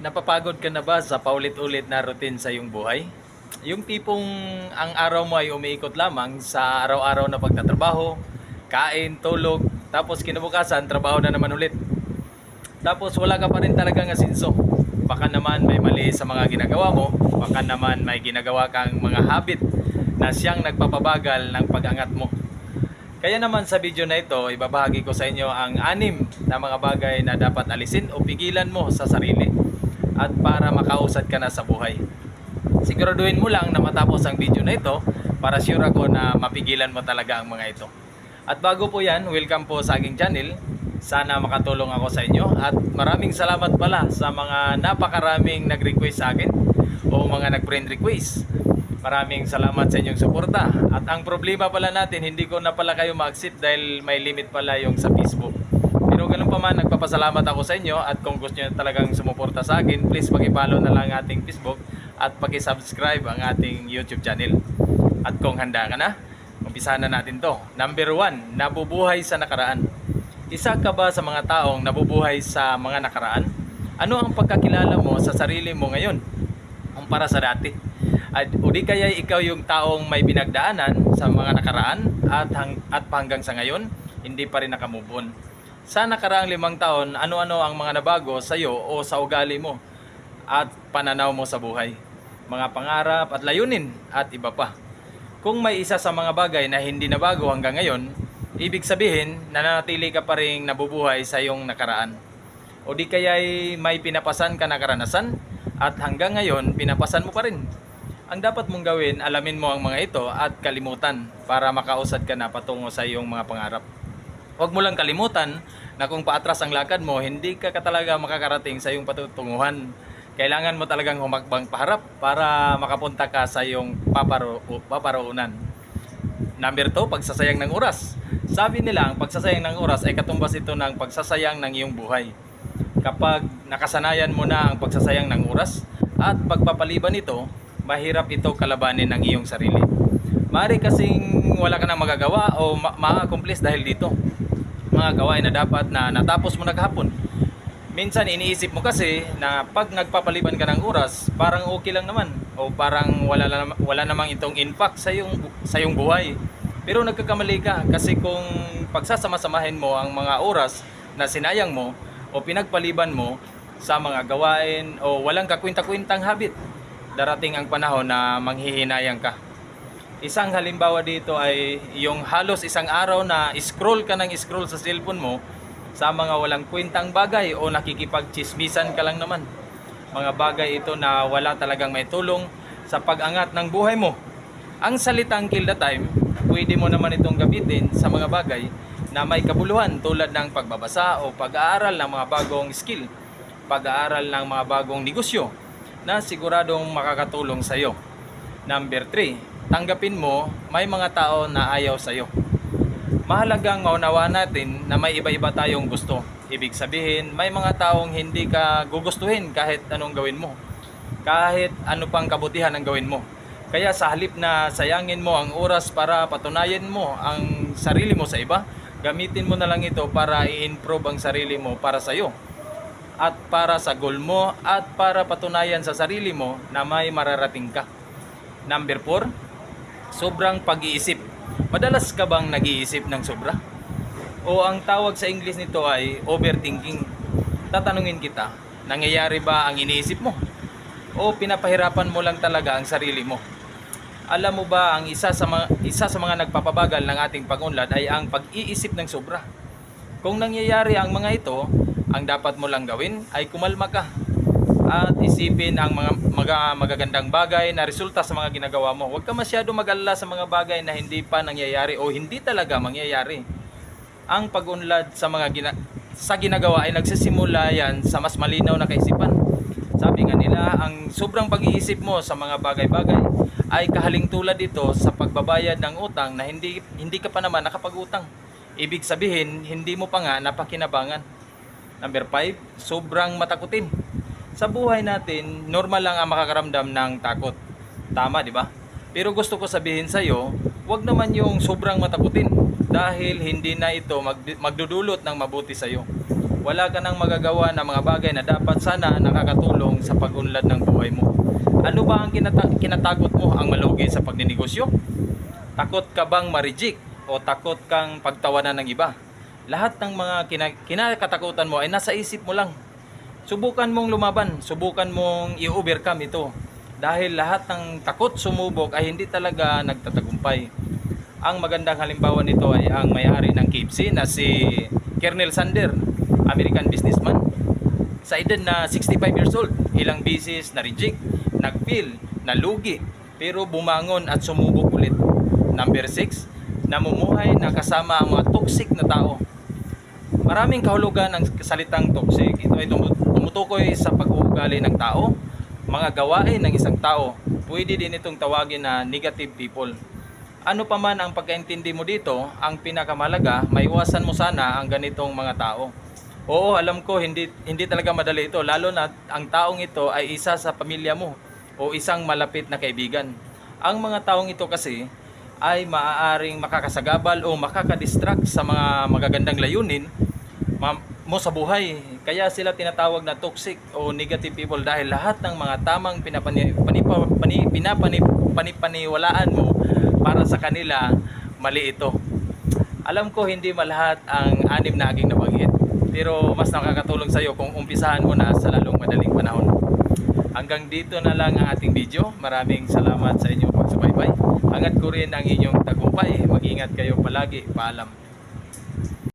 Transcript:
Napapagod ka na ba sa paulit-ulit na routine sa iyong buhay? Yung tipong ang araw mo ay umiikot lamang sa araw-araw na pagtatrabaho, kain, tulog, tapos kinabukasan, trabaho na naman ulit. Tapos wala ka pa rin talagang asinso. Baka naman may mali sa mga ginagawa mo, baka naman may ginagawa kang mga habit na siyang nagpapabagal ng pag-angat mo. Kaya naman sa video na ito, ibabahagi ko sa inyo ang 6 na mga bagay na dapat alisin o pigilan mo sa sarili at para makausad ka na sa buhay. Siguraduhin mo lang na matapos ang video na ito para sure ako na mapigilan mo talaga ang mga ito. At bago po yan, welcome po sa aking channel. Sana makatulong ako sa inyo at maraming salamat pala sa mga napakaraming nag-request sa akin o mga nag-friend request. Maraming salamat sa inyong suporta. At ang problema pala natin, hindi ko na pala kayo ma-accept dahil may limit pala yung sa Facebook. Pero ganun pa man, nagpapasalamat ako sa inyo at kung gusto nyo talagang sumuporta sa akin, please paki-follow na lang ating Facebook at paki-subscribe ang ating YouTube channel. At kung handa ka na, umpisahan na natin to. Number 1, nabubuhay sa nakaraan. Isa ka ba sa mga taong nabubuhay sa mga nakaraan? Ano ang pagkakilala mo sa sarili mo ngayon kumpara sa dati? O di kaya ikaw yung taong may pinagdaanan sa mga nakaraan at hanggang sa ngayon, hindi pa rin nakamove on. Sa nakaraang 5 taon, ano-ano ang mga nabago sa iyo o sa ugali mo at pananaw mo sa buhay? Mga pangarap at layunin at iba pa. Kung may isa sa mga bagay na hindi nabago hanggang ngayon, ibig sabihin nananatili ka pa rin nabubuhay sa iyong nakaraan. O di kaya may pinapasan ka na karanasan at hanggang ngayon pinapasan mo pa rin. Ang dapat mong gawin, alamin mo ang mga ito at kalimutan para makausad ka na patungo sa iyong mga pangarap. Huwag mo lang kalimutan na kung paatras ang lakad mo, hindi ka talaga makakarating sa iyong patutunguhan. Kailangan mo talagang humakbang paharap para makapunta ka sa iyong paparoonan. Number 2, pagsasayang ng oras. Sabi nila, ang pagsasayang ng oras ay katumbas ito ng pagsasayang ng iyong buhay. Kapag nakasanayan mo na ang pagsasayang ng oras at pagpapaliban ito, mahirap ito kalabanin ng iyong sarili. Maaari kasing wala ka nang magagawa o ma-accomplish dahil dito. Mga gawain na dapat na natapos mo na kahapon. Minsan iniisip mo kasi na pag nagpapaliban ka ng oras, parang okay lang naman o parang wala namang itong impact sa iyong buhay. Pero nagkakamali ka kasi kung pagsasama-samahin mo ang mga oras na sinayang mo o pinagpaliban mo sa mga gawain o walang kakwinta-kwintang habit, darating ang panahon na manghihinayang ka. Isang halimbawa dito ay yung halos isang araw na scroll ka ng scroll sa cellphone mo sa mga walang kwentang bagay o nakikipagchismisan ka lang naman. Mga bagay ito na wala talagang may tulong sa pag-angat ng buhay mo. Ang salitang kill the time, pwede mo naman itong gamitin sa mga bagay na may kabuluhan tulad ng pagbabasa o pag-aaral ng mga bagong skill, pag-aaral ng mga bagong negosyo na siguradong makakatulong sa iyo. Number 3, tanggapin mo may mga tao na ayaw sa iyo. Mahalagang maunawaan natin na may iba-iba tayong gusto. Ibig sabihin, may mga taong hindi ka gugustuhin kahit anong gawin mo. Kahit ano pang kabutihan ang gawin mo. Kaya sa halip na sayangin mo ang oras para patunayan mo ang sarili mo sa iba, gamitin mo na lang ito para i-improve ang sarili mo para sa iyo at para sa goal mo at para patunayan sa sarili mo na may mararating ka. Number 4, sobrang pag-iisip. Madalas ka bang nag-iisip ng sobra? O ang tawag sa English nito ay overthinking. Tatanungin kita, nangyayari ba ang iniisip mo? O pinapahirapan mo lang talaga ang sarili mo? Alam mo ba ang isa sa mga nagpapabagal ng ating pag-unlad ay ang pag-iisip ng sobra. Kung nangyayari ang mga ito, ang dapat mo lang gawin ay kumalma ka at isipin ang mga magagandang bagay na resulta sa mga ginagawa mo. Huwag ka masyado mag-alala sa mga bagay na hindi pa nangyayari o hindi talaga mangyayari. Ang pag-unlad sa ginagawa ay nagsisimula yan sa mas malinaw na kaisipan. Sabi nga nila, ang sobrang pag-iisip mo sa mga bagay-bagay ay kahaling tulad ito sa pagbabayad ng utang na hindi ka pa naman nakapag-utang. Ibig sabihin, hindi mo pa nga napakinabangan. Number 5, sobrang matakutin. Sa buhay natin, normal lang ang makakaramdam ng takot. Tama, di ba? Pero gusto ko sabihin sa iyo, huwag naman yung sobrang matakutin dahil hindi na ito magdudulot ng mabuti sa iyo. wala ka nang magagawa na mga bagay na dapat sana nakakatulong sa pag-unlad ng buhay mo. Ano ba ang kinatagot mo? Ang malugi sa pagninegosyo? Takot ka bang ma-reject? O takot kang pagtawanan ng iba? Lahat ng mga kinakatakutan mo ay nasa isip mo lang. Subukan mong lumaban, subukan mong i-overcome ito. Dahil lahat ng takot sumubok ay hindi talaga nagtatagumpay. Ang magandang halimbawa nito ay ang may-ari ng KFC na si Colonel Sanders, American businessman. Sa edad na 65 years old, ilang beses na-reject, nag-fail, nalugi, pero bumangon at sumubok ulit. Number 6, namumuhay na kasama ang mga toxic na tao. Maraming kahulugan ng salitang toxic. Ito ay tumutukoy sa pag-uugali ng tao, mga gawain ng isang tao. Pwede din itong tawagin na negative people. Ano pa man ang pagkaintindi mo dito, ang pinakamalaga, maiwasan mo sana ang ganitong mga tao. Oo, alam ko hindi talaga madali ito, lalo na ang taong ito ay isa sa pamilya mo o isang malapit na kaibigan. Ang mga taong ito kasi ay maaaring makakasagabal o makakadistract sa mga magagandang layunin mo sa buhay. Kaya sila tinatawag na toxic o negative people dahil lahat ng mga tamang pinapaniwalaan mo para sa kanila, mali ito. Alam ko hindi malahat ang 6 na aking nabanggit, pero mas nakakatulong sa iyo kung umpisahan mo na sa lalong madaling panahon. Hanggang dito na lang ang ating video. Maraming salamat sa inyong pagsubaybay. Hangad ko rin ang inyong tagumpay. Mag-ingat kayo palagi. Paalam.